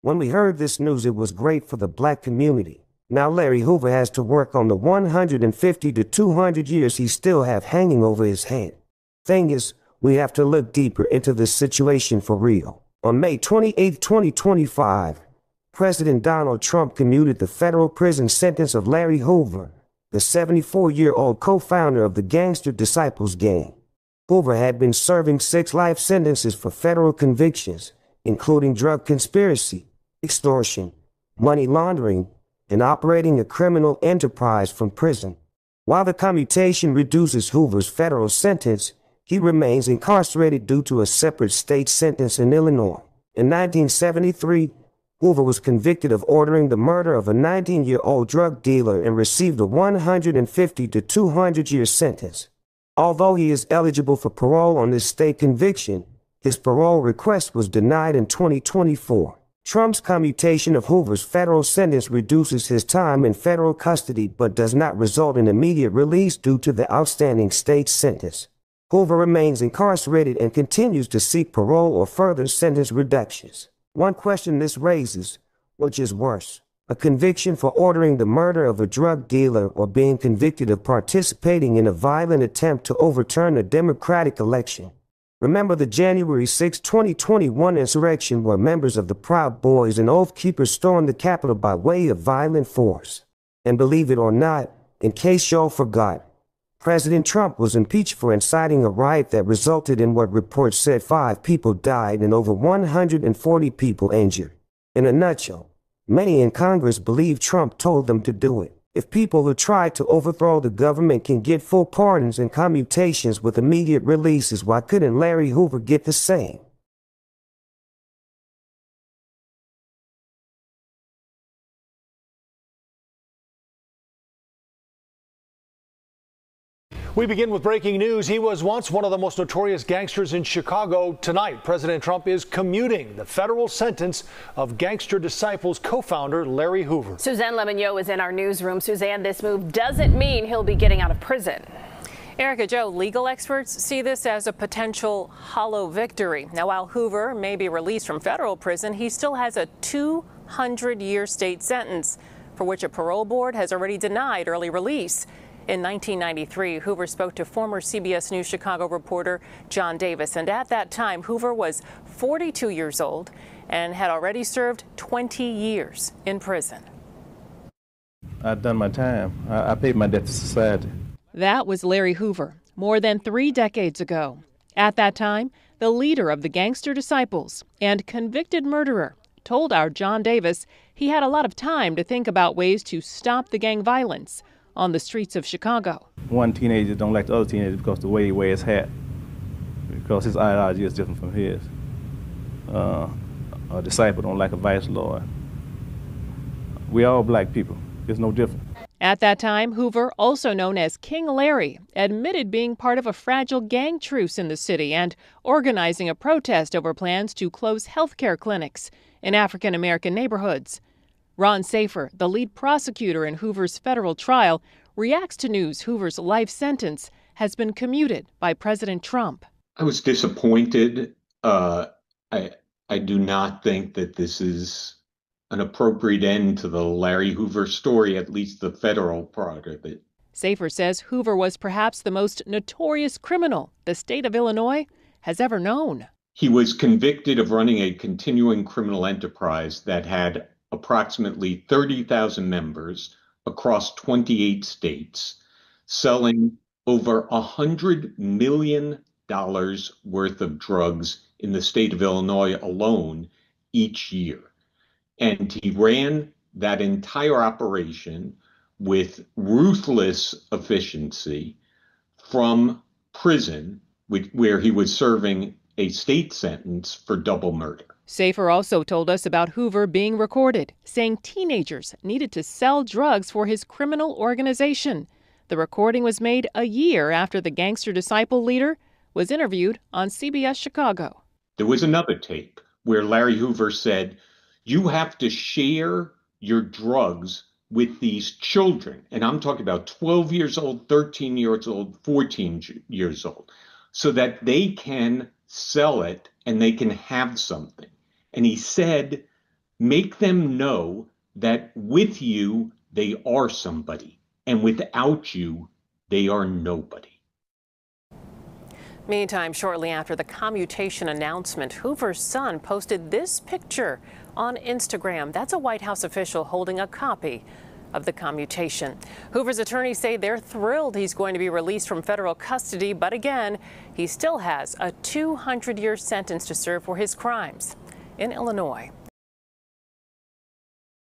When we heard this news, it was great for the black community. Now Larry Hoover has to work on the 150 to 200 years he still have hanging over his head. Thing is, we have to look deeper into this situation for real. On May 28, 2025, President Donald Trump commuted the federal prison sentence of Larry Hoover, the 74-year-old co-founder of the Gangster Disciples gang. Hoover had been serving 6 life sentences for federal convictions, including drug conspiracy, extortion, money laundering, and operating a criminal enterprise from prison. While the commutation reduces Hoover's federal sentence, he remains incarcerated due to a separate state sentence in Illinois. In 1973, Hoover was convicted of ordering the murder of a 19-year-old drug dealer and received a 150 to 200-year sentence. Although he is eligible for parole on this state conviction, his parole request was denied in 2024. Trump's commutation of Hoover's federal sentence reduces his time in federal custody but does not result in immediate release due to the outstanding state sentence. Hoover remains incarcerated and continues to seek parole or further sentence reductions. One question this raises, which is worse, a conviction for ordering the murder of a drug dealer or being convicted of participating in a violent attempt to overturn a democratic election? Remember the January 6, 2021 insurrection where members of the Proud Boys and Oath Keepers stormed the Capitol by way of violent force? And believe it or not, in case y'all forgot, President Trump was impeached for inciting a riot that resulted in what reports said 5 people died and over 140 people injured. In a nutshell, many in Congress believe Trump told them to do it. If people who tried to overthrow the government can get full pardons and commutations with immediate releases, why couldn't Larry Hoover get the same? We begin with breaking news. He was once one of the most notorious gangsters in Chicago. Tonight, President Trump is commuting the federal sentence of Gangster Disciples co-founder Larry Hoover. Suzanne Lemonniot is in our newsroom. Suzanne, this move doesn't mean he'll be getting out of prison. Erica, Joe, legal experts see this as a potential hollow victory. Now, while Hoover may be released from federal prison, he still has a 200-year state sentence for which a parole board has already denied early release. In 1993, Hoover spoke to former CBS News Chicago reporter John Davis, and at that time, Hoover was 42 years old and had already served 20 years in prison. I've done my time. I paid my debt to society. That was Larry Hoover, more than 3 decades ago. At that time, the leader of the Gangster Disciples and convicted murderer told our John Davis he had a lot of time to think about ways to stop the gang violence on the streets of Chicago. One teenager don't like the other teenager because the way he wears his hat, because his ideology is different from his. A disciple don't like a vice lord. We all black people. It's no different. At that time, Hoover, also known as King Larry, admitted being part of a fragile gang truce in the city and organizing a protest over plans to close health care clinics in African American neighborhoods. Ron Safer, the lead prosecutor in Hoover's federal trial, reacts to news Hoover's life sentence has been commuted by President Trump. I was disappointed. I do not think that this is an appropriate end to the Larry Hoover story, at least the federal part of it. Safer says Hoover was perhaps the most notorious criminal the state of Illinois has ever known. He was convicted of running a continuing criminal enterprise that had approximately 30,000 members across 28 states, selling over $100 million worth of drugs in the state of Illinois alone each year. And he ran that entire operation with ruthless efficiency from prison, where he was serving a state sentence for double murder. Safer also told us about Hoover being recorded, saying teenagers needed to sell drugs for his criminal organization. The recording was made a year after the Gangster Disciple leader was interviewed on CBS Chicago. There was another tape where Larry Hoover said, "You have to share your drugs with these children." And I'm talking about 12 years old, 13 years old, 14 years old, so that they can sell it and they can have something. And he said Make them know that with you, they are somebody, and without you, they are nobody. Meantime, shortly after the commutation announcement, Hoover's son posted this picture on Instagram. That's a White House official holding a copy of the commutation. Hoover's attorneys say they're thrilled he's going to be released from federal custody, but again, he still has a 200-year sentence to serve for his crimes in Illinois.